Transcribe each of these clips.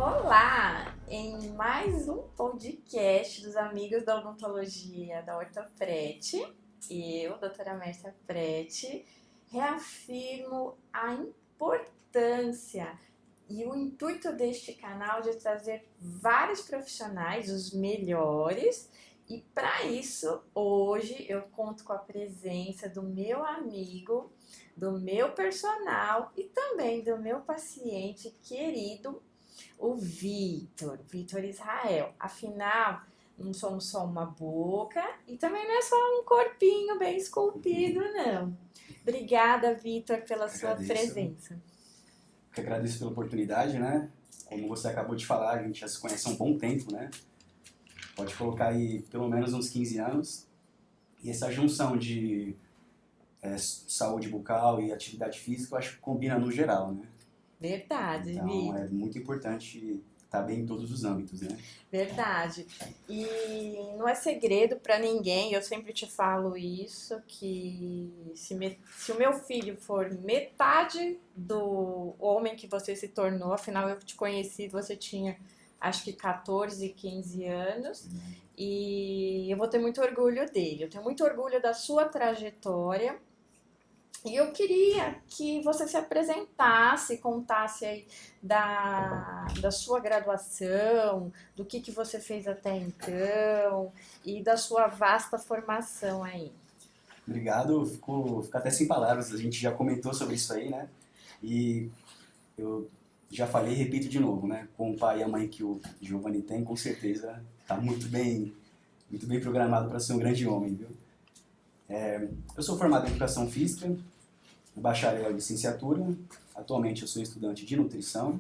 Olá! Em mais um podcast dos amigos da odontologia da Ortofrete, eu, doutora Mércia Frete, reafirmo a importância e o intuito deste canal de trazer vários profissionais, os melhores, e para isso, hoje eu conto com a presença do meu amigo, do meu personal e também do meu paciente querido, o Vitor Israel. Afinal, não somos só uma boca e também não é só um corpinho bem esculpido, não. Obrigada, Vitor, pela sua presença. Eu agradeço pela oportunidade, né? Como você acabou de falar, a gente já se conhece há um bom tempo, né? Pode colocar aí pelo menos uns 15 anos. E essa junção de saúde bucal e atividade física, eu acho que combina no geral, né? Verdade, Então, Vitor. é muito importante estar bem em todos os âmbitos, né? Verdade. E não é segredo para ninguém, eu sempre te falo isso, que se o meu filho for metade do homem que você se tornou, afinal eu te conheci, você tinha acho que 14, 15 anos, e eu vou ter muito orgulho dele, eu tenho muito orgulho da sua trajetória. E eu queria que você se apresentasse, contasse aí da sua graduação, do que você fez até então e da sua vasta formação aí. Obrigado, fico até sem palavras, a gente já comentou sobre isso aí, né? E eu já falei e repito de novo, né? Com o pai e a mãe que o Giovanni tem, com certeza está muito bem programado para ser um grande homem, viu? Eu sou formado em Educação Física, bacharel em Licenciatura, atualmente eu sou estudante de Nutrição.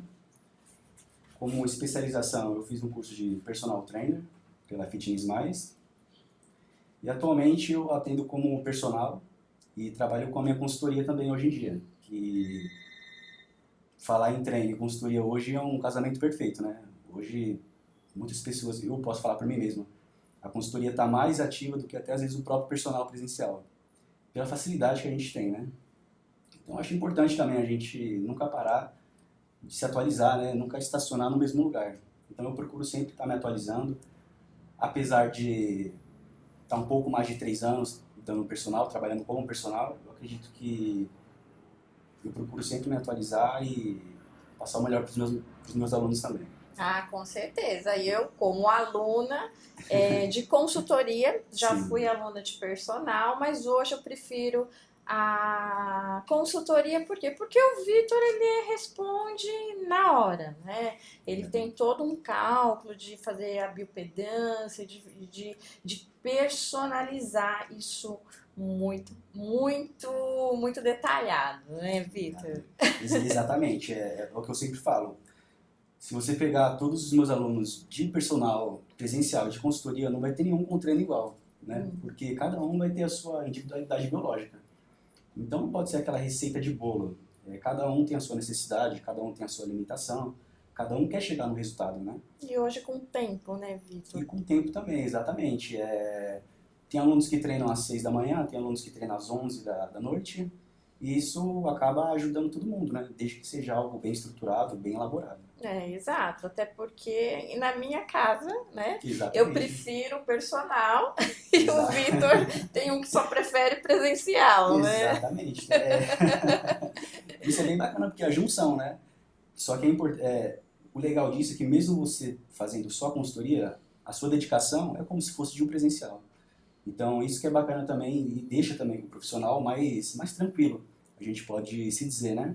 Como especialização, eu fiz um curso de Personal Trainer pela Fitness Mais. E atualmente eu atendo como personal e trabalho com a minha consultoria também hoje em dia. Que falar em treino e consultoria hoje é um casamento perfeito, né? Hoje, muitas pessoas, eu posso falar por mim mesmo, a consultoria está mais ativa do que até às vezes o próprio personal presencial, pela facilidade que a gente tem, né? Então acho importante também a gente nunca parar de se atualizar, né? Nunca estacionar no mesmo lugar. Então eu procuro sempre estar me atualizando, apesar de estar um pouco mais de 3 anos dando personal, trabalhando como personal, eu acredito que eu procuro sempre me atualizar e passar o melhor para os meus alunos também. Ah, com certeza. Eu, como aluna de consultoria, já Sim. fui aluna de personal, mas hoje eu prefiro a consultoria, por quê? Porque o Vitor, ele responde na hora, né? Ele tem todo um cálculo de fazer a biopedância, de personalizar isso muito detalhado, né, Vitor? Exatamente, é o que eu sempre falo. Se você pegar todos os meus alunos de personal presencial, de consultoria, não vai ter nenhum com treino igual, né? Porque cada um vai ter a sua individualidade biológica. Então não pode ser aquela receita de bolo. Cada um tem a sua necessidade, cada um tem a sua limitação, cada um quer chegar no resultado, né? E hoje com o tempo, né, Vitor? E com o tempo também, exatamente. Tem alunos que treinam às 6 da manhã, tem alunos que treinam às 11 da noite, e isso acaba ajudando todo mundo, né? Desde que seja algo bem estruturado, bem elaborado. Exato, até porque na minha casa, né, Exatamente. eu prefiro personal e o Vitor tem um que só prefere presencial, né? Exatamente. Isso é bem bacana porque é a junção, né? Só que o legal disso é que mesmo você fazendo só consultoria, a sua dedicação é como se fosse de um presencial. Então isso que é bacana também e deixa também o profissional mais tranquilo, a gente pode se dizer, né?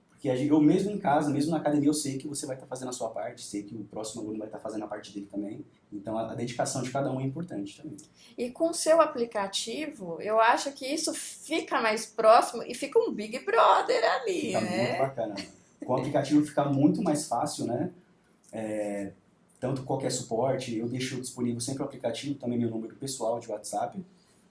Porque eu mesmo em casa, mesmo na academia, eu sei que você vai estar fazendo a sua parte, sei que o próximo aluno vai estar fazendo a parte dele também. Então a dedicação de cada um é importante também. E com o seu aplicativo, eu acho que isso fica mais próximo e fica um Big Brother ali, fica né? Muito bacana. Com o aplicativo fica muito mais fácil, né? Tanto qualquer suporte, eu deixo disponível sempre o aplicativo, também meu número pessoal de WhatsApp.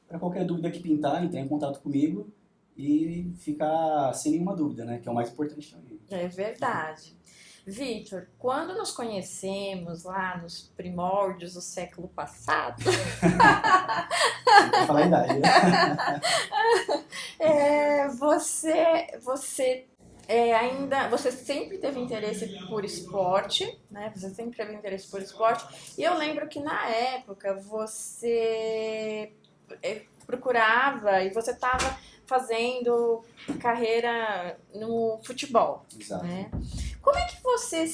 Para qualquer dúvida que pintar, entrar em contato comigo e ficar sem nenhuma dúvida, né? Que é o mais importante também. É verdade. Vitor, quando nos conhecemos lá nos primórdios do século passado, Sem falar a idade, né? você ainda você sempre teve interesse por esporte, né? Você sempre teve interesse por esporte. E eu lembro que na época você procurava e você estava fazendo carreira no futebol, Exato. né? Como é que você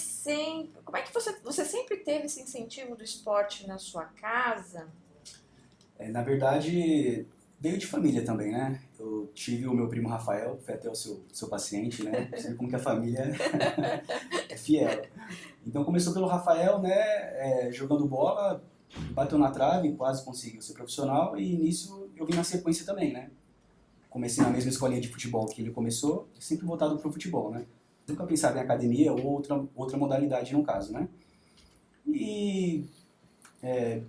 sempre teve esse incentivo do esporte na sua casa? Na verdade, veio de família também, né? Eu tive o meu primo Rafael, foi até o seu paciente, né? Você vê como que a família é fiel. Então começou pelo Rafael, né? Jogando bola, bateu na trave, quase conseguiu ser profissional e nisso eu vim na sequência também, né? Comecei na mesma escolinha de futebol que ele começou, sempre voltado pro futebol, né? Nunca pensava em academia ou outra modalidade no caso, né? E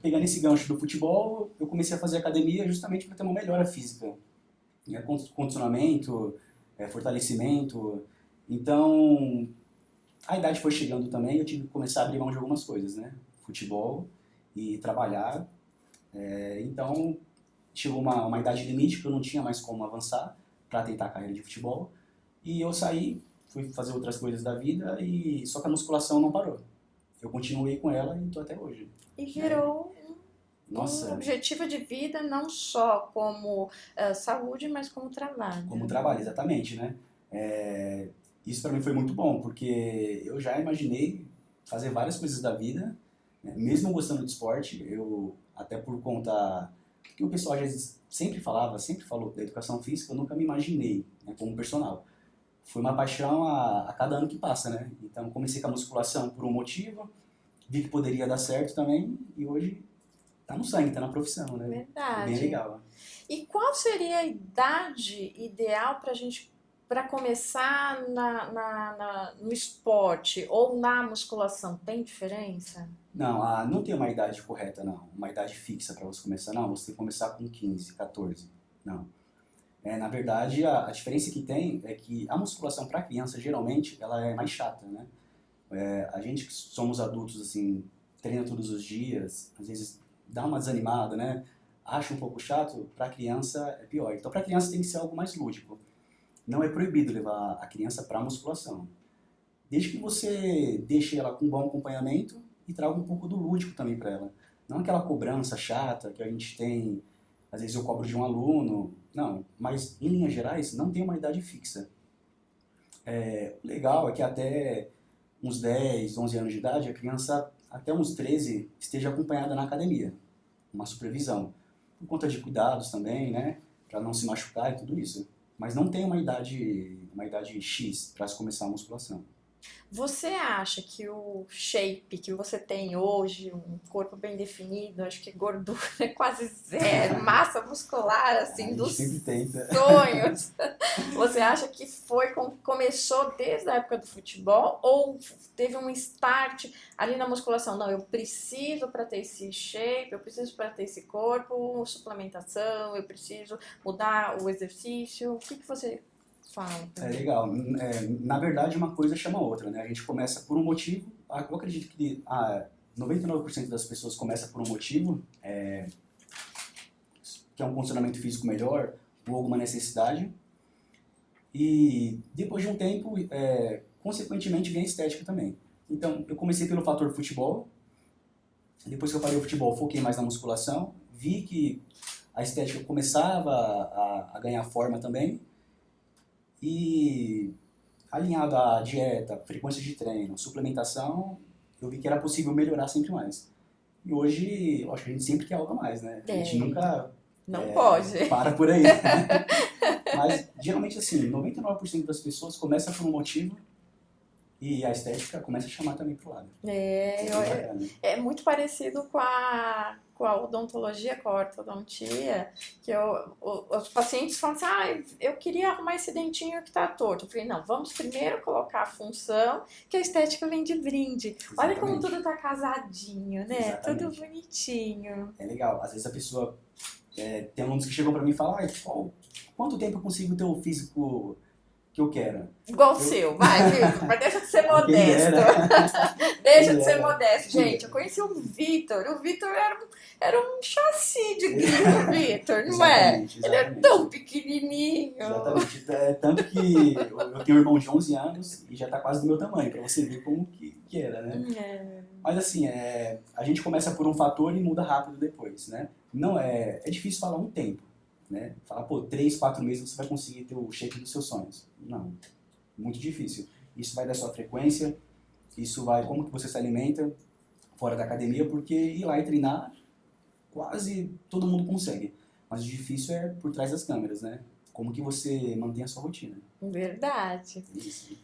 pegando esse gancho do futebol, eu comecei a fazer academia justamente para ter uma melhora física, né? Condicionamento, fortalecimento. Então, a idade foi chegando também, eu tive que começar a abrir mão de algumas coisas, né? Futebol e trabalhar. Então, chegou uma idade limite que eu não tinha mais como avançar para tentar a carreira de futebol. E eu saí, fui fazer outras coisas da vida, e só que a musculação não parou. Eu continuei com ela e estou até hoje. E virou um Nossa, objetivo de vida não só como saúde, mas como trabalho. como trabalho, exatamente, né? Isso para mim foi muito bom, porque eu já imaginei fazer várias coisas da vida, né? Mesmo gostando de esporte, eu, até por conta que o pessoal às vezes sempre falou da educação física, eu nunca me imaginei, né, como personal. Foi uma paixão a cada ano que passa, né? Então comecei com a musculação por um motivo, vi que poderia dar certo também, e hoje tá no sangue, tá na profissão, né? É bem Verdade. legal. E qual seria a idade ideal para começar no esporte ou na musculação? Tem diferença? Não, não tem uma idade correta, não. Uma idade fixa para você começar. Não, você tem que começar com 15, 14. Não. Na verdade, a diferença que tem é que a musculação para criança, geralmente, ela é mais chata, né? A gente que somos adultos, assim, treina todos os dias, às vezes dá uma desanimada, né? Acha um pouco chato, para criança é pior. Então, para criança tem que ser algo mais lúdico. Não é proibido levar a criança para musculação. Desde que você deixe ela com um bom acompanhamento e traga um pouco do lúdico também para ela. Não aquela cobrança chata que a gente tem, às vezes eu cobro de um aluno. Não, mas em linhas gerais não tem uma idade fixa. O legal é que até uns 10, 11 anos de idade, a criança até uns 13 esteja acompanhada na academia, uma supervisão. Por conta de cuidados também, né? Para não se machucar e tudo isso. Mas não tem uma idade X para se começar a musculação. Você acha que o shape que você tem hoje, um corpo bem definido, acho que gordura é quase zero, massa muscular A assim gente dos sempre tenta. sonhos. Você acha que começou desde a época do futebol ou teve um start ali na musculação? Não, eu preciso para ter esse shape, eu preciso para ter esse corpo, suplementação, eu preciso mudar o exercício. O que você fala? Legal. Na verdade, uma coisa chama a outra, né? A gente começa por um motivo. Eu acredito que 99% das pessoas começa por um motivo, que é um condicionamento físico melhor ou alguma necessidade. E depois de um tempo, consequentemente, vem a estética também. Então, eu comecei pelo fator futebol. Depois que eu parei o futebol, foquei mais na musculação. Vi que a estética começava a ganhar forma também. E alinhado à dieta, frequência de treino, suplementação, eu vi que era possível melhorar sempre mais. E hoje, eu acho que a gente sempre quer algo a mais, né? A gente nunca Não pode. para por aí. Mas, geralmente, assim, 99% das pessoas começam por um motivo e a estética começa a chamar também pro lado. É muito parecido com a odontologia, com a ortodontia, que os pacientes falam assim, eu queria arrumar esse dentinho que tá torto. Eu falei, não, vamos primeiro colocar a função, que a estética vem de brinde. Exatamente. Olha como tudo tá casadinho, né? Exatamente. Tudo bonitinho. É legal. Às vezes a pessoa... tem alunos que chegam pra mim e falam, quanto tempo eu consigo ter o físico que eu quero. Igual o seu, vai, Vitor, mas deixa de ser Quem modesto. dera. Deixa Quem de ser dera. modesto. Gente, eu conheci o Vitor. O Vitor era um chassi de gringo, Vitor, não é? Exatamente, Ele era tão exatamente. pequenininho. Exatamente. Tanto que eu tenho um irmão de 11 anos e já tá quase do meu tamanho, pra você ver como que era, né? É, Mas assim, a gente começa por um fator e muda rápido depois, né? Não é difícil falar um tempo, né? Falar, pô, 3, 4 meses você vai conseguir ter o shape dos seus sonhos. Não, muito difícil. Isso vai da sua frequência, isso vai como que você se alimenta fora da academia, porque ir lá e treinar quase todo mundo consegue. Mas o difícil é por trás das câmeras, né? Como que você mantém a sua rotina. verdade. Isso.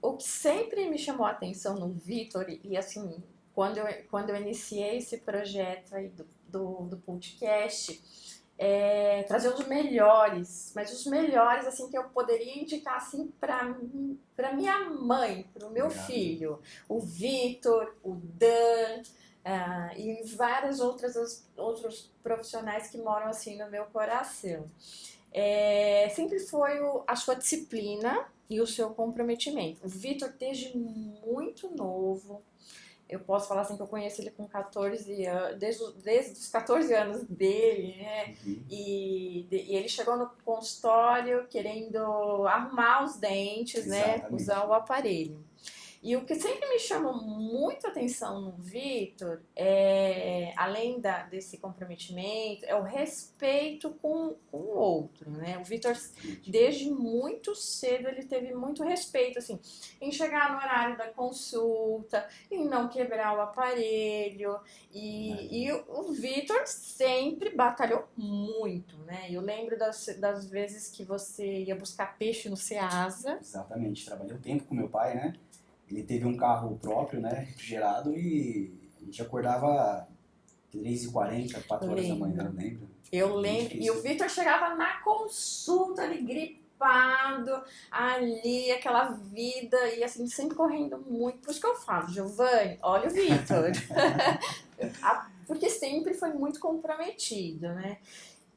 O que sempre me chamou a atenção no Vitor, e assim, quando eu iniciei esse projeto aí do podcast, é trazer os melhores, mas os melhores assim que eu poderia indicar assim para minha mãe, para o meu Obrigado. filho, o Vitor, o Dan, e vários outros profissionais que moram assim no meu coração. Sempre foi a sua disciplina e o seu comprometimento. O Vitor, desde muito novo, eu posso falar assim que eu conheço ele com 14 anos, desde os 14 anos dele, né? Uhum. E ele chegou no consultório querendo arrumar os dentes, né? Exatamente. Usar o aparelho. E o que sempre me chamou muito a atenção no Vitor, além desse comprometimento, é o respeito com o outro, né? O Vitor, desde muito cedo, ele teve muito respeito, assim, em chegar no horário da consulta, em não quebrar o aparelho. E o Vitor sempre batalhou muito, né? Eu lembro das vezes que você ia buscar peixe no Ceasa. Exatamente. Trabalhei um tempo com meu pai, né? Ele teve um carro próprio, né? Refrigerado e a gente acordava 3h40, 4 horas da manhã, eu lembro. Eu lembro. E o Vitor chegava na consulta ali, gripado, ali, aquela vida, e assim, sempre correndo muito. Por isso que eu falo, Giovanni, olha o Vitor. Porque sempre foi muito comprometido, né?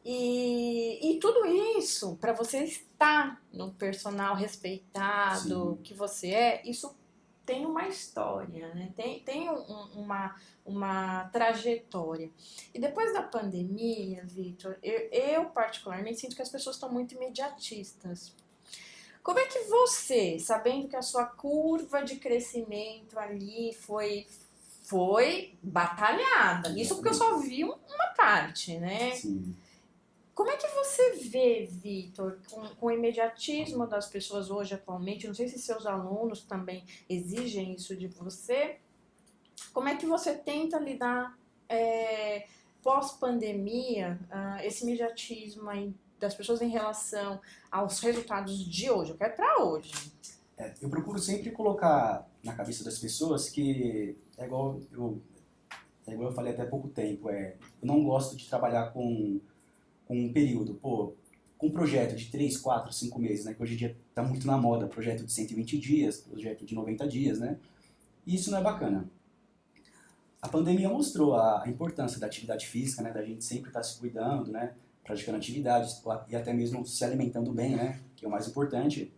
E tudo isso, para você estar no personal respeitado Sim. que você é, isso tem uma história, né? Tem uma trajetória. E depois da pandemia, Vitor, eu particularmente sinto que as pessoas estão muito imediatistas. Como é que você, sabendo que a sua curva de crescimento ali foi batalhada, isso porque eu só vi uma parte, né? Sim. Como é que você vê, Vitor, com o imediatismo das pessoas hoje, atualmente? Não sei se seus alunos também exigem isso de você. Como é que você tenta lidar pós-pandemia, esse imediatismo aí das pessoas em relação aos resultados de hoje? Eu quero para hoje. Eu procuro sempre colocar na cabeça das pessoas que é igual eu falei até há pouco tempo, eu não gosto de trabalhar com um período, com um projeto de 3, 4, 5 meses, né, que hoje em dia está muito na moda, projeto de 120 dias, projeto de 90 dias, né, e isso não é bacana. A pandemia mostrou a importância da atividade física, né, da gente sempre estar se cuidando, né, praticando atividades e até mesmo se alimentando bem, né, que é o mais importante.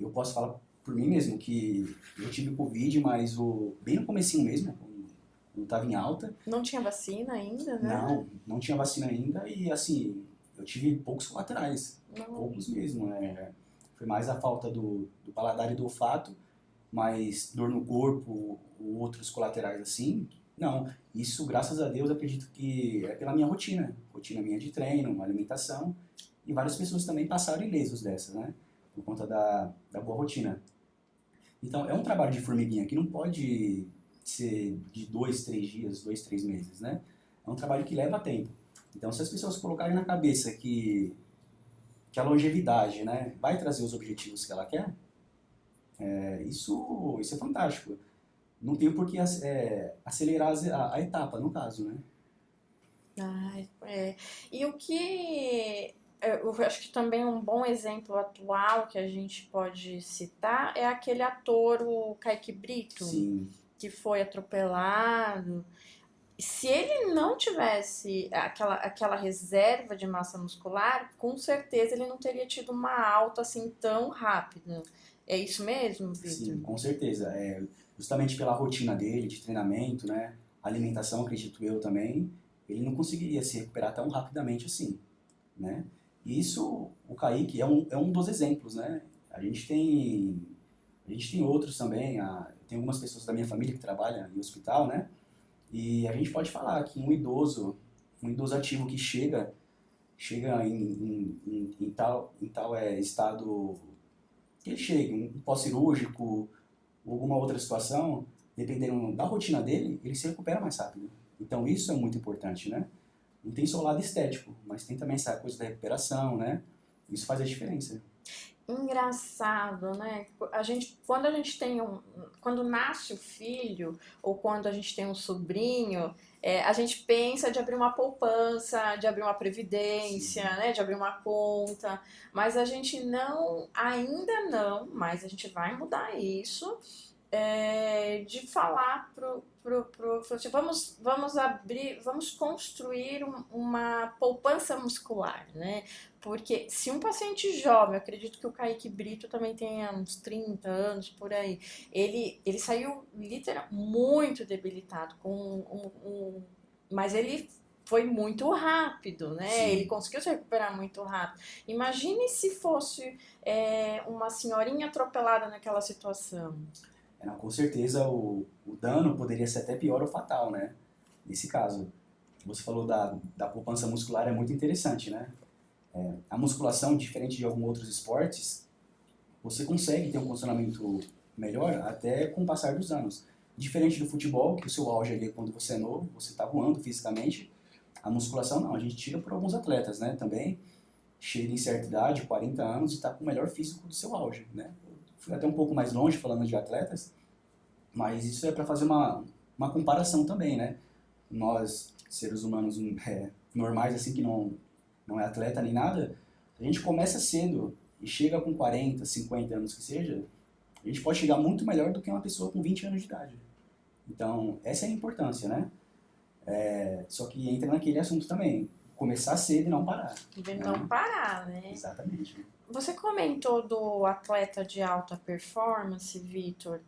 Eu posso falar por mim mesmo que eu tive Covid, mas bem no comecinho mesmo, quando estava em alta. Não tinha vacina ainda, né? Não tinha vacina ainda e assim, eu tive poucos colaterais, poucos mesmo. Foi mais a falta do paladar e do olfato, mas dor no corpo, outros colaterais assim, não. Isso, graças a Deus, acredito que é pela minha rotina minha de treino, alimentação, e várias pessoas também passaram ilesos dessas, né? Por conta da boa rotina. Então, é um trabalho de formiguinha que não pode ser de 2, 3 dias, 2, 3 meses, né? É um trabalho que leva tempo. Então, se as pessoas colocarem na cabeça que a longevidade, né, vai trazer os objetivos que ela quer, isso é fantástico. Não tem por que acelerar a etapa, no caso, né? E o que eu acho que também um bom exemplo atual que a gente pode citar é aquele ator, o Kaique Brito, Sim. que foi atropelado. Se ele não tivesse aquela reserva de massa muscular, com certeza ele não teria tido uma alta assim tão rápida. É isso mesmo, Vitor? Sim, com certeza. Justamente pela rotina dele, de treinamento, né? Alimentação, acredito eu também, ele não conseguiria se recuperar tão rapidamente assim, né? E isso, o Kaique é um dos exemplos, né? A gente tem outros também, tem algumas pessoas da minha família que trabalham em hospital, né? E a gente pode falar que um idoso ativo que chega em tal estado que ele chega, um pós-cirúrgico ou alguma outra situação, dependendo da rotina dele, ele se recupera mais rápido. Então isso é muito importante, né? Não tem só o lado estético, mas tem também essa coisa da recuperação, né? Isso faz a diferença. Engraçado, né? Quando a gente tem quando nasce o filho ou quando a gente tem um sobrinho, a gente pensa de abrir uma poupança, de abrir uma previdência, Sim. né? De abrir uma conta, mas a gente não, ainda não, mas a gente vai mudar isso. De falar assim, vamos abrir, vamos construir uma poupança muscular, né? Porque se um paciente jovem, eu acredito que o Kaique Brito também tenha uns 30 anos por aí, ele saiu literalmente muito debilitado, mas ele foi muito rápido, né? Ele Sim. conseguiu se recuperar muito rápido. Imagine se fosse uma senhorinha atropelada naquela situação. Não, com certeza o dano poderia ser até pior ou fatal, né? Nesse caso. Você falou da poupança muscular, é muito interessante, né? A musculação, diferente de alguns outros esportes, você consegue ter um condicionamento melhor até com o passar dos anos. Diferente do futebol, que o seu auge ali é quando você é novo, você está voando fisicamente, a musculação não, a gente tira por alguns atletas, né? Também chega em certa idade, 40 anos, e está com o melhor físico do seu auge, né? Fui até um pouco mais longe falando de atletas, mas isso é para fazer uma comparação também, né? Nós, seres humanos normais, assim, que não é atleta nem nada, a gente começa cedo e chega com 40, 50 anos que seja, a gente pode chegar muito melhor do que uma pessoa com 20 anos de idade. Então, essa é a importância, né? Só que entra naquele assunto também, começar cedo e não parar. De Né? não parar, né? Exatamente. Você comentou do atleta de alta performance, Vitor,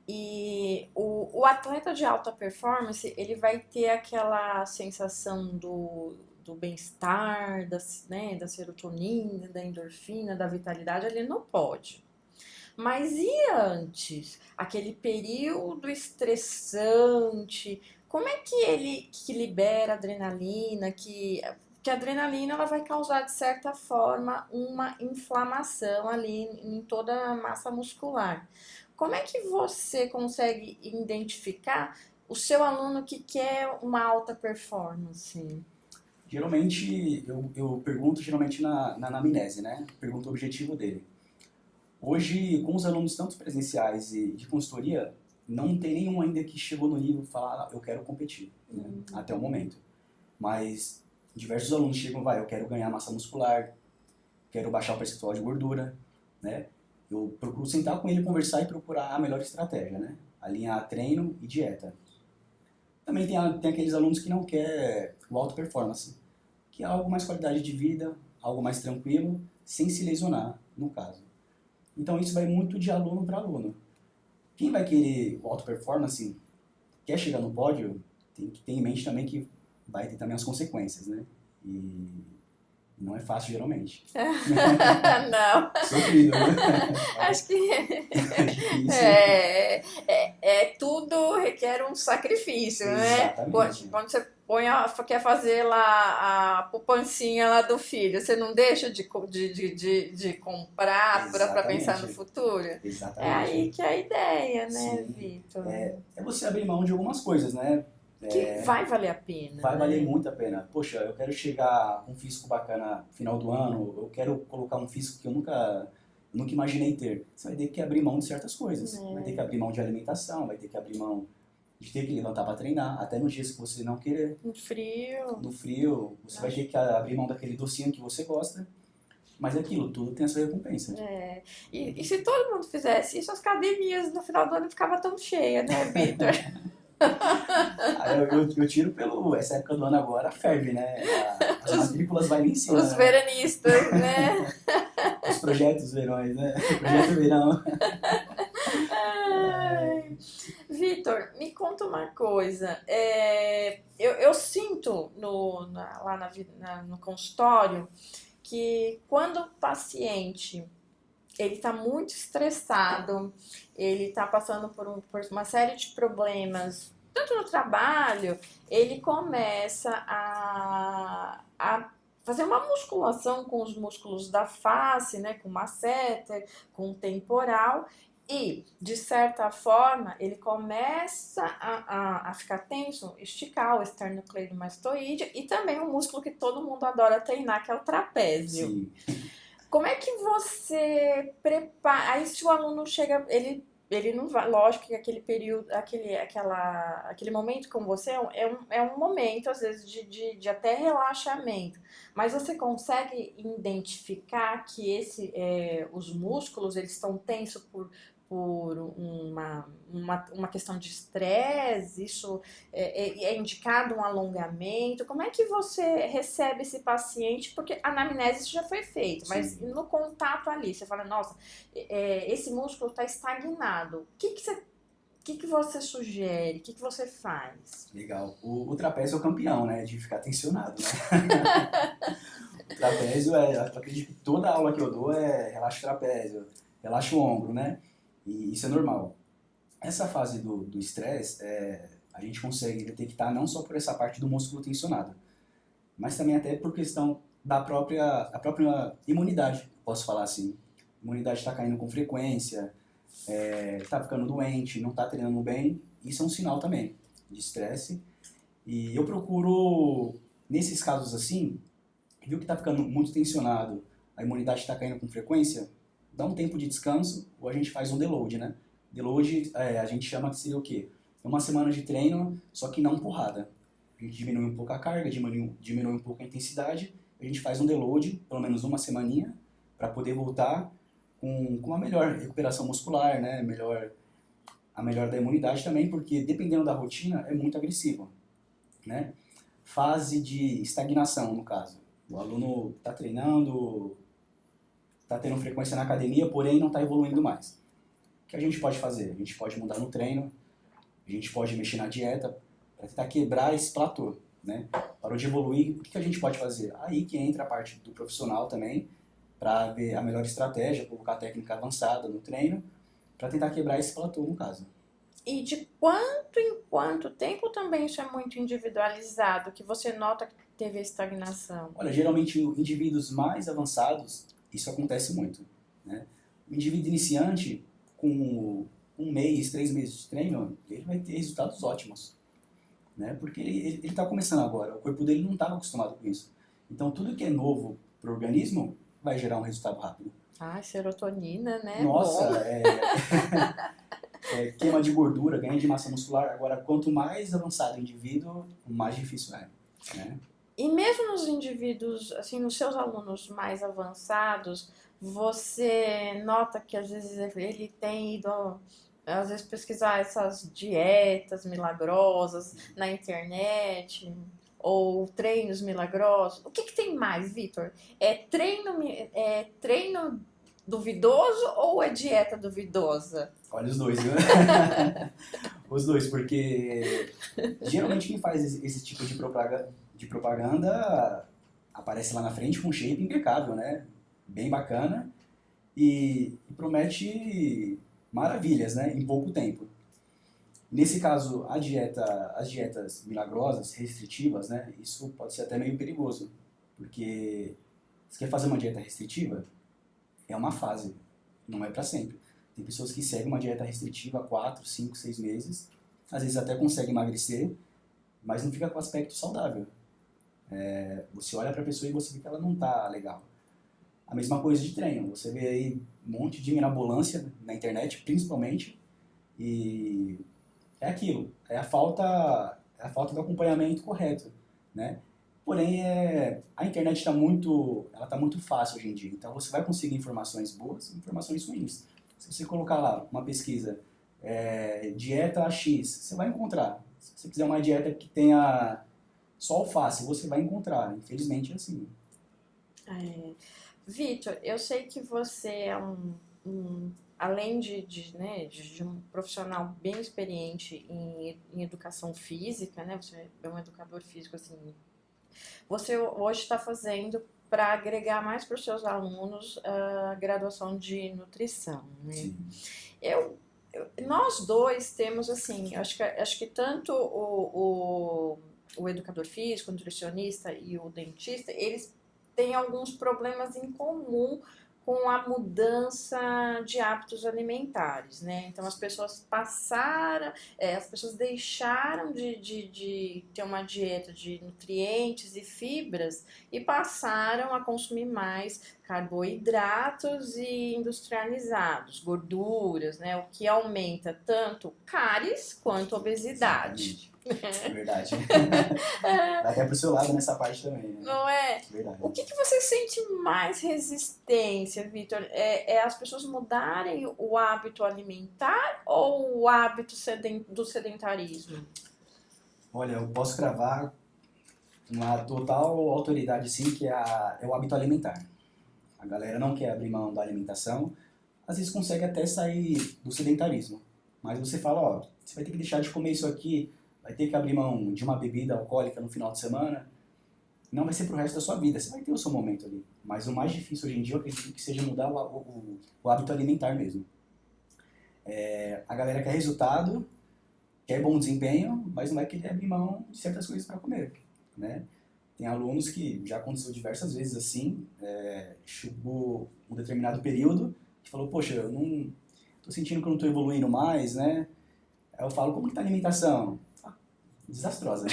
e o atleta de alta performance, ele vai ter aquela sensação do bem-estar, né, da serotonina, da endorfina, da vitalidade, ele não pode. Mas e antes? Aquele período estressante, como é que ele que libera adrenalina, que a adrenalina ela vai causar, de certa forma, uma inflamação ali em toda a massa muscular. Como é que você consegue identificar o seu aluno que quer uma alta performance? Geralmente, eu pergunto geralmente na anamnese, né? Pergunto o objetivo dele. Hoje, com os alunos tanto presenciais e de consultoria, não tem nenhum ainda que chegou no nível de falar, eu quero competir, né? Até o momento. Mas diversos alunos chegam, eu quero ganhar massa muscular, quero baixar o percentual de gordura, né? Eu procuro sentar com ele, conversar e procurar a melhor estratégia, né? Alinhar treino e dieta. Também tem aqueles alunos que não querem o alto performance, que é algo mais qualidade de vida, algo mais tranquilo, sem se lesionar, no caso. Então isso vai muito de aluno para aluno. Quem vai querer o alto performance, quer chegar no pódio, tem que ter em mente também que vai ter também as consequências, né? E não é fácil geralmente. Não. Sofrido, né? Acho que É difícil. tudo requer um sacrifício, né? Exatamente. Quando você quer fazer lá a poupancinha lá do filho, você não deixa de comprar para pensar no Exatamente. futuro? É aí Exatamente. que é a ideia, né, Sim. Vitor? É você abrir mão de algumas coisas, né? Que vai valer a pena, Vai valer né? muito a pena. Poxa, eu quero chegar com um físico bacana no final do ano, eu quero colocar um físico que eu nunca imaginei ter. Você vai ter que abrir mão de certas coisas. Vai ter que abrir mão de alimentação, vai ter que abrir mão de ter que levantar para treinar, até nos dias que você não querer. No frio. No frio, você vai ter que abrir mão daquele docinho que você gosta. Mas é aquilo, tudo tem a sua recompensa. E se todo mundo fizesse isso, as academias no final do ano ficavam tão cheias, né, Vitor? Aí eu tiro pelo... Essa época do ano agora ferve, né? As matrículas vai lá em cima, Os né? veranistas, né? Os projetos verões, né? Projeto verão. Ai. Vitor, me conta uma coisa. Eu sinto lá no consultório que quando o paciente ele está muito estressado, ele está passando por uma série de problemas, tanto no trabalho, ele começa a fazer uma musculação com os músculos da face, né, com masseter, com o temporal, e, de certa forma, ele começa a ficar tenso, esticar o esternocleidomastoide e também um músculo que todo mundo adora treinar, que é o trapézio. Sim. Como é que você prepara? Aí se o aluno chega, ele não vai, lógico que aquele período, aquele momento com você é um momento, às vezes, de até relaxamento. Mas você consegue identificar que os músculos eles estão tensos por uma questão de estresse, isso é indicado um alongamento. Como é que você recebe esse paciente? Porque a anamnese já foi feita, mas Sim. no contato ali, você fala, nossa, esse músculo está estagnado. O que você sugere? O que você faz? Legal. O trapézio é o campeão, né? De ficar tensionado, né? O trapézio eu acredito que toda aula que eu dou relaxa o trapézio, relaxa o ombro, né? E isso é normal. Essa fase do estresse, a gente consegue detectar não só por essa parte do músculo tensionado, mas também até por questão da própria imunidade, posso falar assim. A imunidade está caindo com frequência, está ficando doente, não está treinando bem, isso é um sinal também de estresse. E eu procuro, nesses casos assim, viu que está ficando muito tensionado, a imunidade está caindo com frequência, dá um tempo de descanso ou a gente faz um deload, né? Deload a gente chama que seria o quê? É uma semana de treino, só que não porrada. A gente diminui um pouco a carga, diminui um pouco a intensidade, a gente faz um deload, pelo menos uma semaninha, para poder voltar com uma melhor recuperação muscular, né? A melhor da imunidade também, porque dependendo da rotina é muito agressivo, né? Fase de estagnação, no caso. O aluno está treinando, está tendo frequência na academia, porém não está evoluindo mais. O que a gente pode fazer? A gente pode mudar no treino, a gente pode mexer na dieta para tentar quebrar esse platô, né? Parou de evoluir, o que a gente pode fazer? Aí que entra a parte do profissional também, para ver a melhor estratégia, colocar técnica avançada no treino, para tentar quebrar esse platô, no caso. E de quanto em quanto tempo também isso é muito individualizado, que você nota que teve a estagnação? Olha, geralmente em indivíduos mais avançados, isso acontece muito, né? O indivíduo iniciante, com 1 mês, 3 meses de treino, ele vai ter resultados ótimos, né? Porque ele está começando agora, o corpo dele não estava acostumado com isso. Então, tudo que é novo para o organismo vai gerar um resultado rápido. Ah, serotonina, né? Nossa, Bom. queima de gordura, ganho de massa muscular. Agora, quanto mais avançado o indivíduo, mais difícil é, né? E mesmo nos indivíduos, assim, nos seus alunos mais avançados, você nota que às vezes ele tem ido, às vezes, pesquisar essas dietas milagrosas na internet, ou treinos milagrosos. O que tem mais, Vitor? É treino duvidoso ou é dieta duvidosa? Olha os dois, viu? Os dois, porque geralmente quem faz esse tipo de propaganda aparece lá na frente com um shape impecável, né? Bem bacana e promete maravilhas, né? Em pouco tempo. Nesse caso, as dietas milagrosas, restritivas, né? Isso pode ser até meio perigoso, porque se quer fazer uma dieta restritiva, é uma fase, não é para sempre. Tem pessoas que seguem uma dieta restritiva há 4, 5, 6 meses, às vezes até conseguem emagrecer, mas não fica com aspecto saudável. Você olha para a pessoa e você vê que ela não tá legal. A mesma coisa de treino, você vê aí um monte de mirabolância na internet, principalmente, e é aquilo, é a falta do acompanhamento correto, né? Porém, a internet está tá muito fácil hoje em dia, então você vai conseguir informações boas e informações ruins. Se você colocar lá uma pesquisa, dieta X, você vai encontrar Se você quiser uma dieta que tenha só alface, você vai encontrar. Infelizmente é assim. É. Vitor, eu sei que você é além né, de um profissional bem experiente em educação física, né? Você é um educador físico, assim, você hoje está fazendo para agregar mais para os seus alunos a graduação de nutrição, né? Sim. Nós dois temos, assim, acho que tanto o educador físico, o nutricionista e o dentista, eles têm alguns problemas em comum com a mudança de hábitos alimentares, né? Então as pessoas as pessoas deixaram de ter uma dieta de nutrientes e fibras e passaram a consumir mais carboidratos e industrializados, gorduras, né? O que aumenta tanto cáries quanto obesidade. É verdade. Vai até pro seu lado nessa parte também, né? Não é? Verdade. O que você sente mais resistência, Vitor? É as pessoas mudarem o hábito alimentar ou o hábito do sedentarismo? Olha, eu posso cravar uma total autoridade, sim, que é o hábito alimentar. A galera não quer abrir mão da alimentação, às vezes consegue até sair do sedentarismo. Mas você fala, ó, você vai ter que deixar de comer isso aqui, vai ter que abrir mão de uma bebida alcoólica no final de semana. Não vai ser pro resto da sua vida, você vai ter o seu momento ali. Mas o mais difícil hoje em dia, eu acredito que seja mudar o hábito alimentar mesmo. A galera quer resultado, quer bom desempenho, mas não vai querer abrir mão de certas coisas para comer, né? Tem alunos que já aconteceu diversas vezes assim, chegou um determinado período que falou, poxa, eu não tô sentindo que eu não tô evoluindo mais, né? Aí eu falo, como que tá a alimentação? Desastrosa.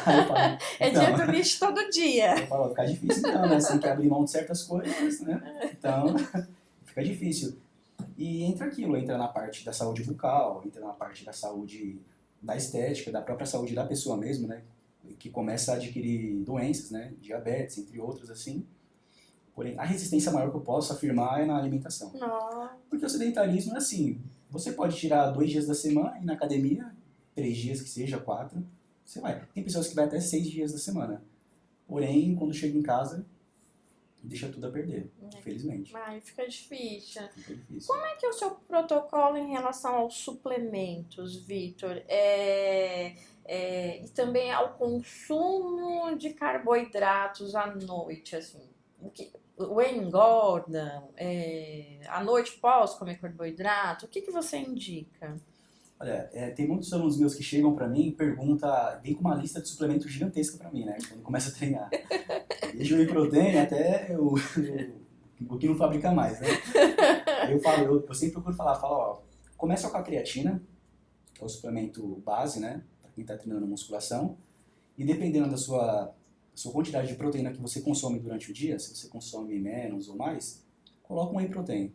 Aí eu falo, É então, dia do lixo todo dia. eu falo, vai ficar difícil então, né? Você tem que abrir mão de certas coisas, né? Então, fica difícil. E entra na parte da saúde bucal, entra na parte da saúde da estética, da própria saúde da pessoa mesmo, né? Que começa a adquirir doenças, né? Diabetes, entre outros, assim. Porém, a resistência maior que eu posso afirmar é na alimentação. Não. Porque o sedentarismo é assim, você pode tirar 2 dias da semana, ir na academia, 3 dias que seja, 4, você vai. Tem pessoas que vai até 6 dias da semana. Porém, quando chega em casa, deixa tudo a perder, infelizmente. Ai, fica difícil. Fica difícil. Como é que é o seu protocolo em relação aos suplementos, Vitor? E também ao consumo de carboidratos à noite, assim. O engorda? À noite posso comer carboidrato? O que você indica? Olha, tem muitos alunos meus que chegam pra mim e perguntam, vem com uma lista de suplementos gigantesca pra mim, né? Quando começa a treinar. Desde o whey protein até o que não fabrica mais, né? Eu sempre procuro falar, ó, começa com a creatina, que é o suplemento base, né? Pra quem tá treinando musculação. E dependendo da sua quantidade de proteína que você consome durante o dia, se você consome menos ou mais, coloca um whey protein.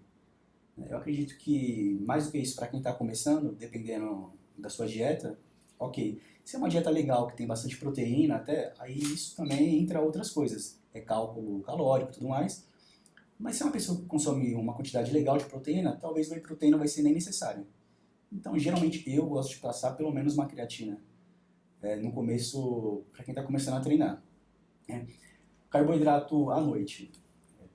Eu acredito que, mais do que isso, para quem está começando, dependendo da sua dieta, ok. Se é uma dieta legal, que tem bastante proteína até, aí isso também entra outras coisas. É cálculo calórico e tudo mais. Mas se é uma pessoa que consome uma quantidade legal de proteína, talvez o whey protein não vai ser nem necessário. Então, geralmente, eu gosto de passar pelo menos uma creatina. No começo, para quem está começando a treinar. Carboidrato à noite.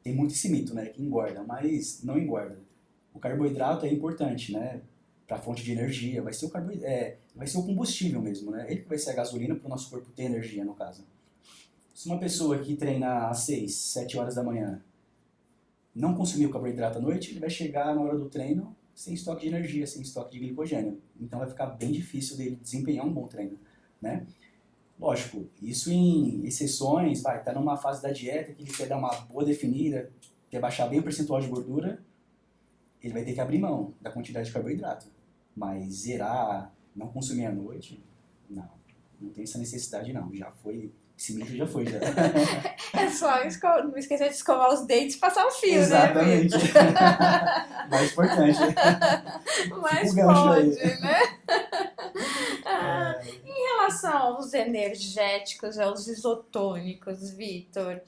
Tem muito esse mito, né? Que engorda, mas não engorda. O carboidrato é importante, né? Para a fonte de energia, vai ser vai ser o combustível mesmo, né? Ele que vai ser a gasolina para o nosso corpo ter energia, no caso. Se uma pessoa que treina às 6, 7 horas da manhã não consumir o carboidrato à noite, ele vai chegar na hora do treino sem estoque de energia, sem estoque de glicogênio. Então vai ficar bem difícil dele desempenhar um bom treino, né? Lógico, isso em exceções, tá numa fase da dieta que ele quer dar uma boa definida, quer baixar bem o percentual de gordura, ele vai ter que abrir mão da quantidade de carboidrato. Mas zerar, não consumir à noite, não tem essa necessidade não. Já foi, esse mito já foi. Já. É só não esquecer de escovar os dentes e passar o fio, exatamente. né? Exatamente. Mais importante. Mas pode, aí, né? Em relação aos energéticos, aos isotônicos, Vitor,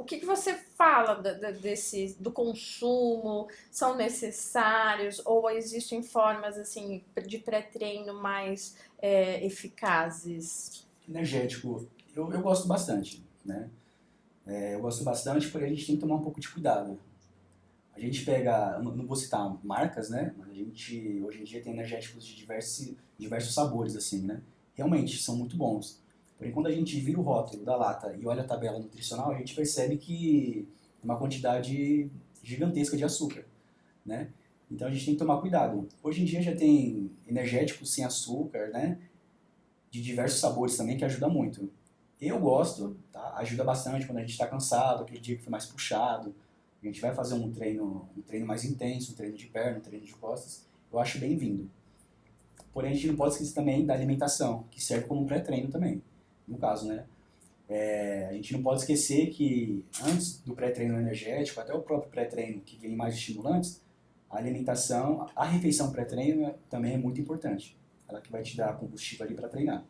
o que você fala do consumo? São necessários ou existem formas assim de pré-treino mais eficazes? Energético, eu gosto bastante, né? Eu gosto bastante, porém a gente tem que tomar um pouco de cuidado. A gente pega, eu não vou citar marcas, né? Mas a gente hoje em dia tem energéticos de diversos sabores, assim, né? Realmente são muito bons. Porém, quando a gente vira o rótulo da lata e olha a tabela nutricional, a gente percebe que é uma quantidade gigantesca de açúcar, né? Então a gente tem que tomar cuidado. Hoje em dia já tem energéticos sem açúcar, né? De diversos sabores também, que ajuda muito. Eu gosto, tá? Ajuda bastante quando a gente está cansado, aquele dia que foi mais puxado. A gente vai fazer um treino mais intenso, um treino de perna, um treino de costas. Eu acho bem-vindo. Porém, a gente não pode esquecer também da alimentação, que serve como um pré-treino também, no caso, né? A gente não pode esquecer que antes do pré-treino energético, até o próprio pré-treino que vem mais estimulantes, a alimentação, a refeição pré-treino também é muito importante. Ela que vai te dar combustível ali para treinar.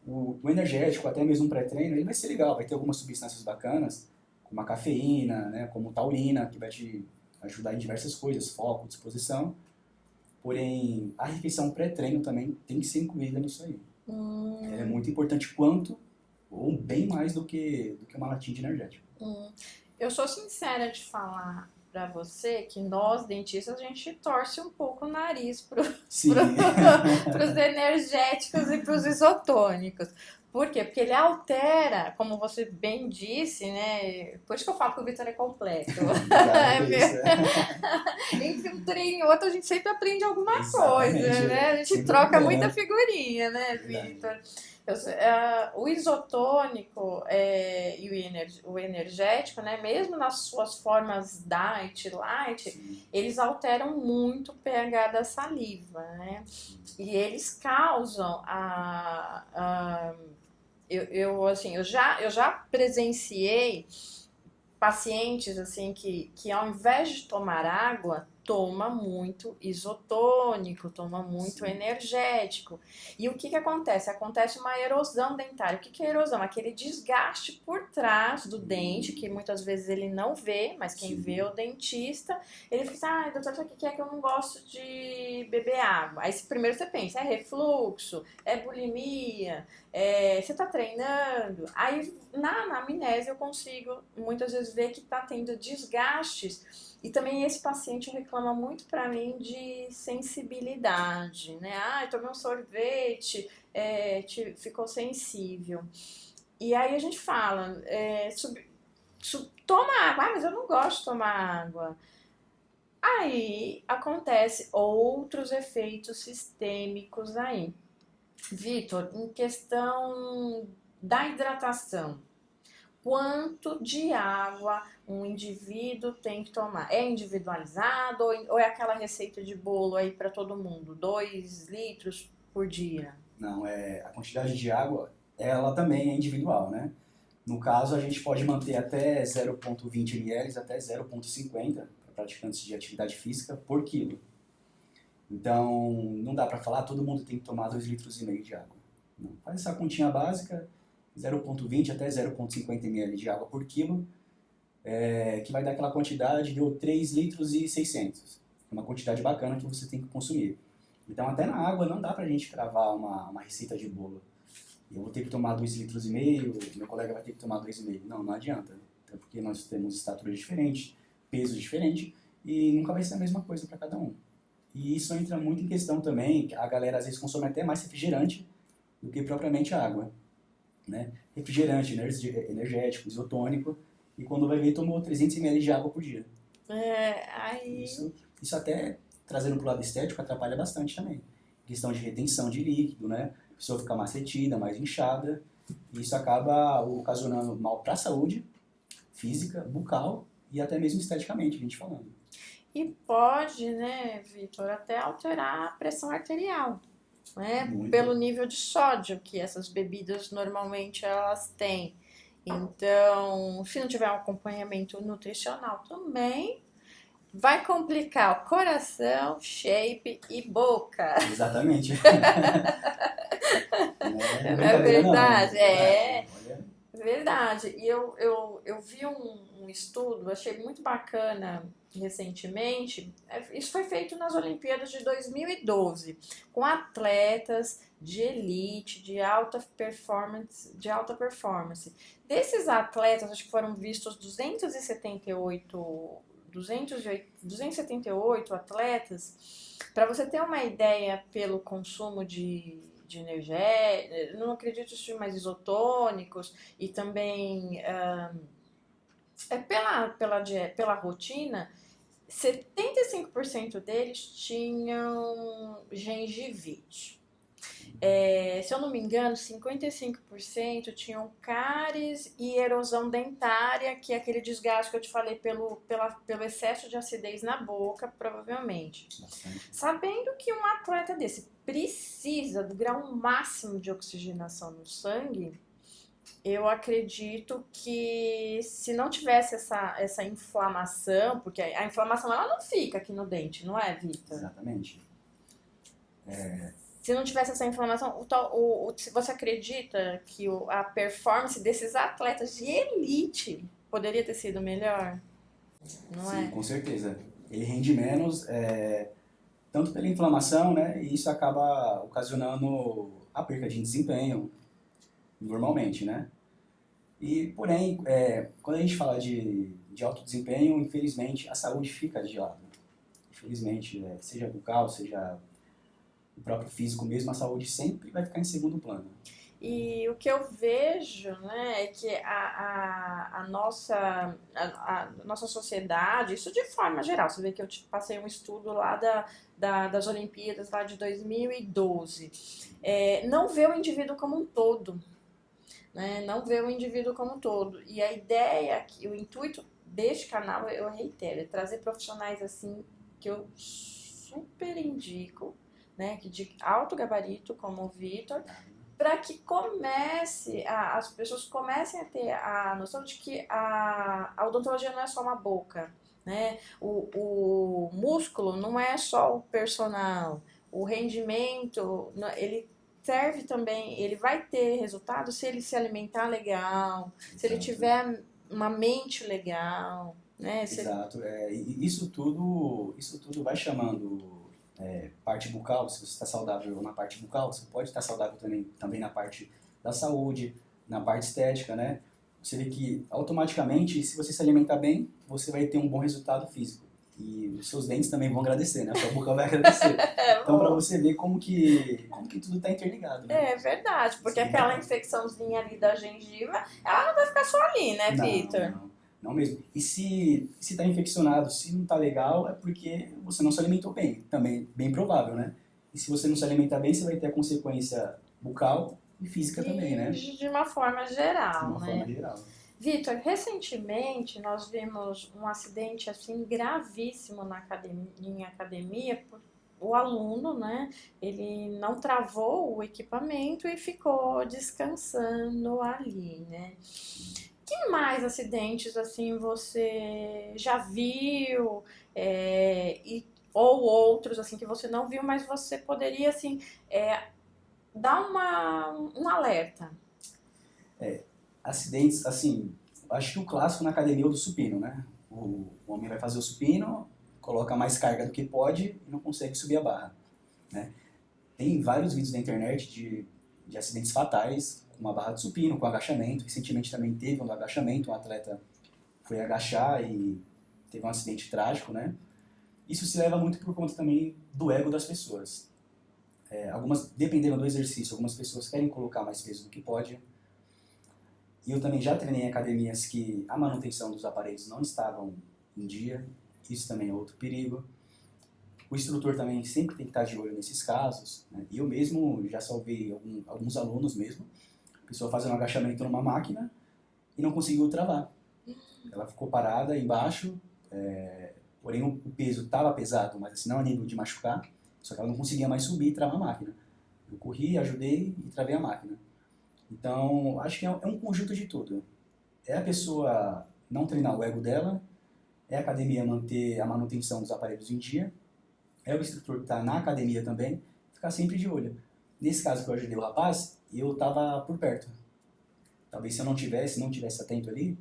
O energético, até mesmo um pré-treino, ele vai ser legal, vai ter algumas substâncias bacanas, como a cafeína, né, como taurina, que vai te ajudar em diversas coisas, foco, disposição. Porém, a refeição pré-treino também tem que ser incluída nisso aí. Ela é muito importante quanto, ou bem mais do que uma latinha de energético. Eu sou sincera de falar pra você que nós, dentistas, a gente torce um pouco o nariz pros energéticos e pros isotônicos. Por quê? Porque ele altera, como você bem disse, né? Por isso que eu falo que o Vitor é completo. Entre um treino e outro, a gente sempre aprende alguma coisa, né? A gente troca muita figurinha, né, Vitor? O isotônico e o energético, né, mesmo nas suas formas diet, light, eles alteram muito o pH da saliva, né? E eles causam eu já presenciei pacientes assim que ao invés de tomar água, toma muito isotônico, toma muito energético. E o que acontece? Acontece uma erosão dentária. O que é erosão? Aquele desgaste por trás do dente, que muitas vezes ele não vê, mas quem vê é o dentista. Ele fica doutor, o que é que eu não gosto de beber água? Aí primeiro você pensa, é refluxo, é bulimia, você está treinando. Aí na anamnese eu consigo muitas vezes ver que está tendo desgastes. E também esse paciente reclama muito para mim de sensibilidade, né? Eu tomei um sorvete, ficou sensível. E aí a gente fala, toma água, mas eu não gosto de tomar água. Aí acontece outros efeitos sistêmicos aí. Vitor, em questão da hidratação, quanto de água um indivíduo tem que tomar? É individualizado ou é aquela receita de bolo aí para todo mundo? 2 litros por dia? Não, a quantidade de água, ela também é individual, né? No caso, a gente pode manter até 0,20 ml até 0,50 para praticantes de atividade física por quilo. Então, não dá para falar, todo mundo tem que tomar 2,5 litros de água. Não. Faz essa continha básica, 0,20 até 0,50 ml de água por quilo, que vai dar aquela quantidade de 3,6 litros. Uma quantidade bacana que você tem que consumir. Então, até na água não dá pra gente cravar uma receita de bolo. Eu vou ter que tomar 2,5 litros, meu colega vai ter que tomar 2,5. Não adianta. Até porque nós temos estatura diferente, peso diferente, e nunca vai ser a mesma coisa para cada um. E isso entra muito em questão também, a galera às vezes consome até mais refrigerante do que propriamente água. Né? Refrigerante, energético, isotônico, e quando vai ver tomou 300 ml de água por dia. Isso até, trazendo para o lado estético, atrapalha bastante também. Questão de retenção de líquido, né? A pessoa fica mais retida, mais inchada, e isso acaba ocasionando mal para a saúde física, bucal e até mesmo esteticamente, a gente falando. E pode, né, Vitor, até alterar a pressão arterial. Né? Pelo nível de sódio que essas bebidas normalmente elas têm. Então, se não tiver um acompanhamento nutricional também, vai complicar o coração, shape e boca. Exatamente. Não é verdade? Verdade. E eu vi um estudo, achei muito bacana recentemente. Isso foi feito nas Olimpíadas de 2012, com atletas de elite, de alta performance. Desses atletas, acho que foram vistos 278 atletas. Para você ter uma ideia pelo consumo de energia, não acredito em mais isotônicos e também pela rotina, 75% deles tinham gengivite. Se eu não me engano, 55% tinham cáries e erosão dentária, que é aquele desgaste que eu te falei pelo excesso de acidez na boca, provavelmente. Bastante. Sabendo que um atleta desse precisa do grau máximo de oxigenação no sangue, eu acredito que se não tivesse essa inflamação, porque a inflamação ela não fica aqui no dente, não é, Vitor? Exatamente. Se não tivesse essa inflamação, se você acredita que a performance desses atletas de elite poderia ter sido melhor? Não Sim, é? com certeza. Ele rende menos, tanto pela inflamação, né? E isso acaba ocasionando a perca de desempenho, normalmente, né? E, porém, quando a gente fala de alto desempenho, infelizmente, a saúde fica de lado. Infelizmente, seja bucal, seja o próprio físico mesmo, a saúde sempre vai ficar em segundo plano. E o que eu vejo, né, é que a nossa sociedade, isso de forma geral, você vê que eu passei um estudo lá das Olimpíadas lá de 2012, não vê o indivíduo como um todo, né, não vê o indivíduo como um todo. E a ideia, o intuito deste canal, eu reitero, é trazer profissionais assim que eu super indico, né, de alto gabarito, como o Vitor, para que as pessoas comecem a ter a noção de que a odontologia não é só uma boca, né? O músculo não é só o personal, o rendimento, ele serve também, ele vai ter resultado se ele se alimentar legal, se ele tiver uma mente legal, né? Exato. E isso tudo vai chamando parte bucal. Se você está saudável na parte bucal, você pode estar saudável também na parte da saúde, na parte estética, né? Você vê que automaticamente, se você se alimentar bem, você vai ter um bom resultado físico. E os seus dentes também vão agradecer, né? A sua boca vai agradecer. Então, para você ver como que tudo está interligado, né? É verdade, porque Sim. aquela infecçãozinha ali da gengiva, ela não vai ficar só ali, né, Vitor? Não mesmo. E se está infeccionado, se não está legal, é porque você não se alimentou bem. Também bem provável, né? E se você não se alimentar bem, você vai ter a consequência bucal e física também, né? De uma forma geral, De uma forma geral. Vitor, recentemente nós vimos um acidente assim gravíssimo em academia. O aluno, né, ele não travou o equipamento e ficou descansando ali, né? Que mais acidentes assim você já viu ou outros assim que você não viu, mas você poderia assim dar um alerta? Acidentes, assim, acho que o clássico na academia é o do supino, né? O homem vai fazer o supino, coloca mais carga do que pode e não consegue subir a barra, né? Tem vários vídeos na internet de acidentes fatais com uma barra de supino, com agachamento. Recentemente também teve um agachamento, um atleta foi agachar e teve um acidente trágico, né? Isso se leva muito por conta também do ego das pessoas. Dependendo do exercício, algumas pessoas querem colocar mais peso do que pode. E eu também já treinei em academias que a manutenção dos aparelhos não estavam em dia. Isso também é outro perigo. O instrutor também sempre tem que estar de olho nesses casos, né? E eu mesmo já salvei alguns alunos mesmo. A pessoa fazendo um agachamento numa máquina e não conseguiu travar. Ela ficou parada embaixo, porém o peso estava pesado, mas assim, não a nível de machucar, só que ela não conseguia mais subir e travar a máquina. Eu corri, ajudei e travei a máquina. Então, acho que é um conjunto de tudo. É a pessoa não treinar o ego dela, é a academia manter a manutenção dos aparelhos em dia, é o instrutor que está na academia também, ficar sempre de olho. Nesse caso que eu ajudei o rapaz, eu estava por perto. talvez se eu não tivesse atento ali,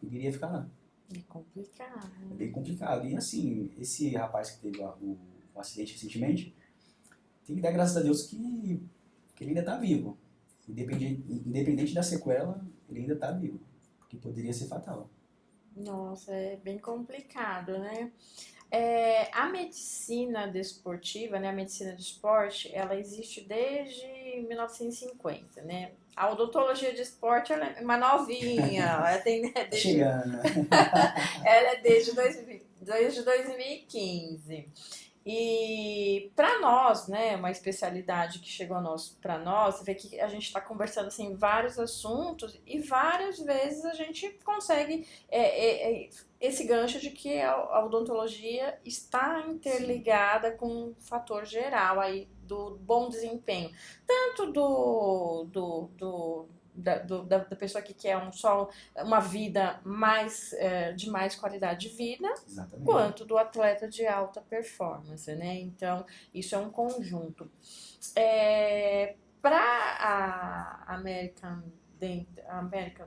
eu iria ficar lá. É complicado. É bem complicado. E assim, esse rapaz que teve o acidente recentemente, tem que dar graças a Deus que ele ainda está vivo. Independente da sequela, ele ainda está vivo. Porque poderia ser fatal. Nossa, é bem complicado, né? A medicina desportiva, né, a medicina do esporte, ela existe desde 1950, né? A odontologia de esporte ela é uma novinha, Tá chegando, né? ela é desde 2015. E para nós, né, uma especialidade que chegou para nós, você vê que a gente está conversando assim vários assuntos e várias vezes a gente consegue esse gancho de que a odontologia está interligada com um fator geral aí do bom desempenho, tanto da pessoa que quer só uma vida de mais qualidade de vida, Exatamente. quanto do atleta de alta performance, né? Então, isso é um conjunto. Para a American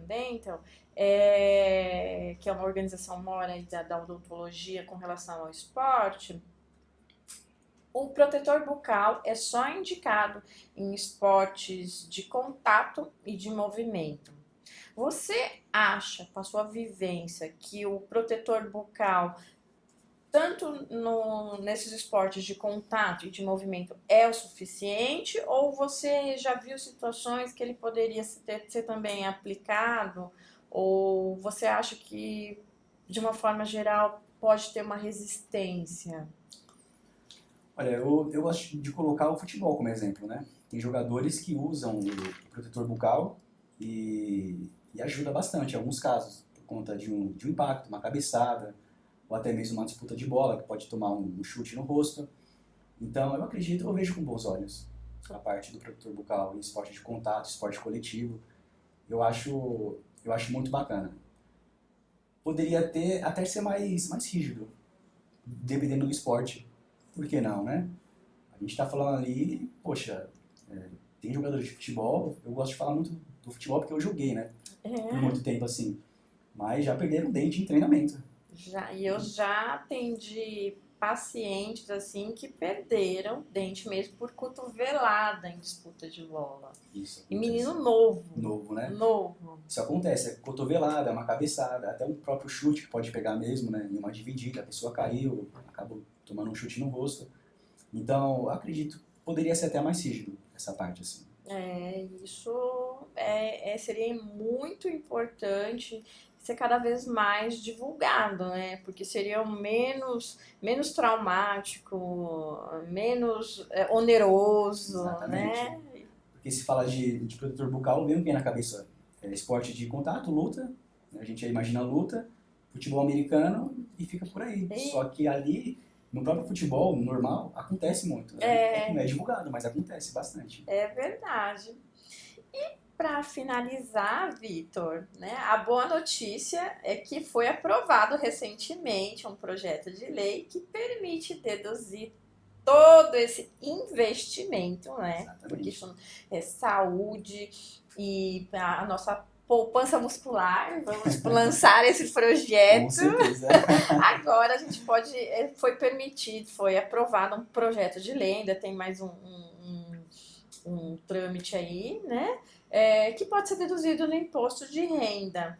Dental, que é uma organização mora da odontologia com relação ao esporte, o protetor bucal é só indicado em esportes de contato e de movimento. Você acha, com a sua vivência, que o protetor bucal, tanto nesses esportes de contato e de movimento, é o suficiente? Ou você já viu situações que ele poderia ser também aplicado? Ou você acha que, de uma forma geral, pode ter uma resistência? Olha, eu gosto de colocar o futebol como exemplo, né? Tem jogadores que usam o protetor bucal e ajuda bastante em alguns casos, por conta de um impacto, uma cabeçada, ou até mesmo uma disputa de bola, que pode tomar um chute no rosto. Então, eu vejo com bons olhos a parte do protetor bucal em esporte de contato, esporte coletivo. Eu acho muito bacana. Poderia até ser mais rígido, dependendo do esporte. Por que não, né? A gente está falando ali, poxa, tem jogadores de futebol, eu gosto de falar muito do futebol porque eu joguei, né? Por muito tempo assim. Mas já perderam dente em treinamento. Eu já atendi pacientes assim que perderam dente mesmo por cotovelada em disputa de bola. Isso. E menino novo. Novo, né? Novo. Isso acontece, é cotovelada, é uma cabeçada, até um próprio chute que pode pegar mesmo, né? Em uma dividida, a pessoa caiu, acabou tomando um chute no rosto. Então, eu acredito que poderia ser até mais rígido essa parte, assim. Isso seria muito importante ser cada vez mais divulgado, né? Porque seria menos traumático, menos oneroso, Exatamente. né? Porque se fala de protetor bucal, vem o que na cabeça? Esporte de contato, luta, né? A gente já imagina luta, futebol americano e fica por aí. Só que ali, no próprio futebol normal, acontece muito. Né? É que não é divulgado, mas acontece bastante. É verdade. E para finalizar, Vitor, né, a boa notícia é que foi aprovado recentemente um projeto de lei que permite deduzir todo esse investimento, né? Exatamente. Porque isso é saúde e a nossa poupança muscular. Vamos lançar esse projeto. Com certeza. Agora a gente pode, foi permitido, foi aprovado um projeto de lei, ainda tem mais um trâmite aí, né? Que pode ser deduzido no imposto de renda.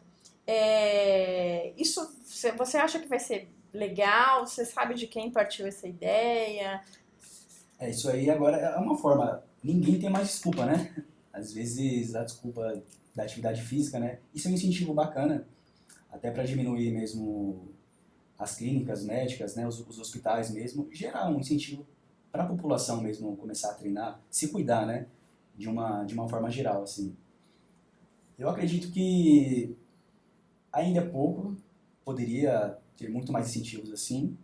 Isso, você acha que vai ser legal? Você sabe de quem partiu essa ideia? Isso aí agora é uma forma, ninguém tem mais desculpa, né? Às vezes a desculpa da atividade física, né? Isso é um incentivo bacana, até para diminuir mesmo as clínicas médicas, né? Os hospitais mesmo, gerar um incentivo para a população mesmo começar a treinar, se cuidar, né? De uma forma geral, assim. Eu acredito que ainda é pouco, poderia ter muito mais incentivos assim,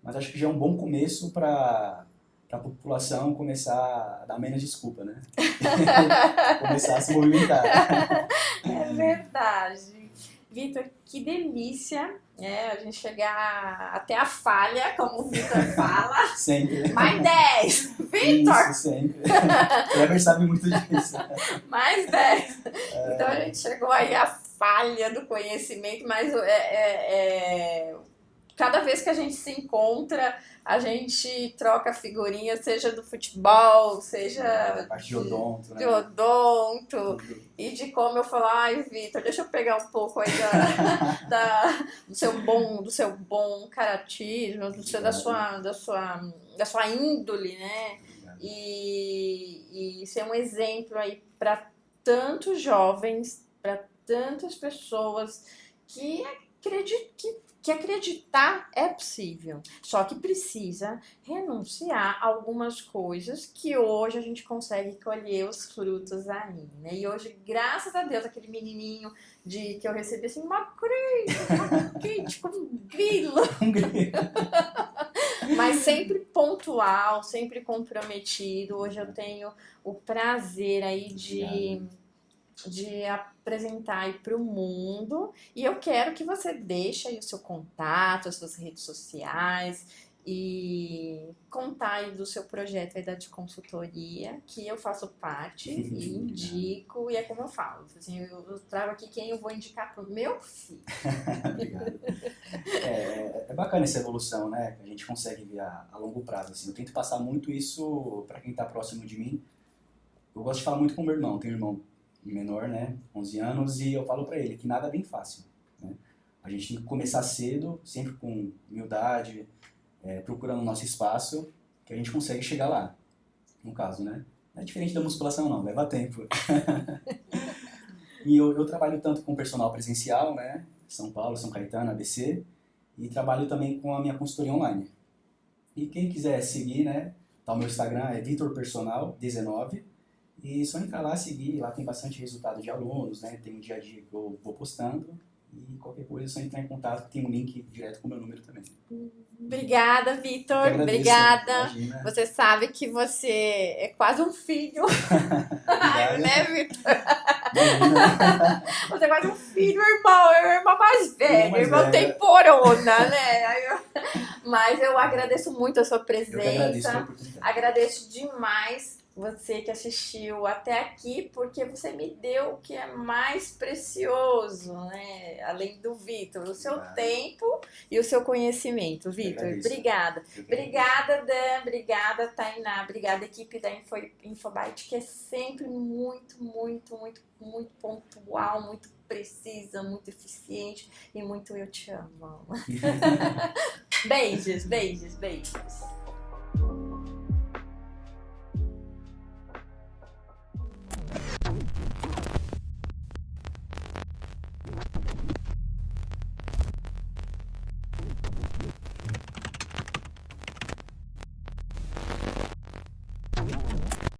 mas acho que já é um bom começo para a população começar a dar menos desculpa, né? Começar a se movimentar. É verdade. Vitor, que delícia A gente chegar até a falha, como o Vitor fala. Sempre. Mais 10! Vitor! Isso, sempre. O Kleber sabe muito disso. Mais 10! Então a gente chegou aí à falha do conhecimento, mas cada vez que a gente se encontra, a gente troca figurinha, seja do futebol, seja parte de odonto, né? de odonto, e de como eu falo, ai, Vitor, deixa eu pegar um pouco aí do seu bom caratismo, da sua índole, né? E ser um exemplo aí para tantos jovens, para tantas pessoas que acreditar é possível, só que precisa renunciar a algumas coisas que hoje a gente consegue colher os frutos aí, né? E hoje, graças a Deus, aquele menininho que eu recebi assim, uma quente como um grilo, mas sempre pontual, sempre comprometido. Hoje eu tenho o prazer aí de apresentar aí para o mundo, e eu quero que você deixe aí o seu contato, as suas redes sociais e contar aí do seu projeto aí de consultoria, que eu faço parte e indico, e é como eu falo, assim, eu trago aqui quem eu vou indicar pro meu filho. Obrigado. É bacana essa evolução, né? Que a gente consegue ver a longo prazo. Assim. Eu tento passar muito isso para quem está próximo de mim. Eu gosto de falar muito com o meu irmão. Tenho um irmão menor, né, 11 anos, e eu falo pra ele que nada é bem fácil, né? A gente tem que começar cedo, sempre com humildade, procurando o nosso espaço, que a gente consegue chegar lá, no caso, né? Não é diferente da musculação não, leva tempo. E eu trabalho tanto com personal presencial, né, São Paulo, São Caetano, ABC, e trabalho também com a minha consultoria online. E quem quiser seguir, né, tá, o meu Instagram é vitorpersonal19, e só entrar lá, seguir, lá tem bastante resultado de alunos, né? Tem um dia a dia que eu vou postando, e qualquer coisa é só entrar em contato, tem um link direto com o meu número também. Obrigada, Vitor. Obrigada. Imagina. Você sabe que você é quase um filho. Né, Vitor? Você é quase um filho, irmão. É o irmão mais velho. O irmão tem porona, né? Mas eu agradeço muito a sua presença. Eu agradeço a oportunidade. Agradeço demais você que assistiu até aqui, porque você me deu o que é mais precioso, né? Além do Vitor, o seu tempo e o seu conhecimento. Vitor, obrigada. Obrigada, Dan, obrigada, Tainá, obrigada, equipe da Infobyte, que é sempre muito, muito, muito, muito pontual, muito precisa, muito eficiente e muito eu te amo. Beijos, beijos, beijos.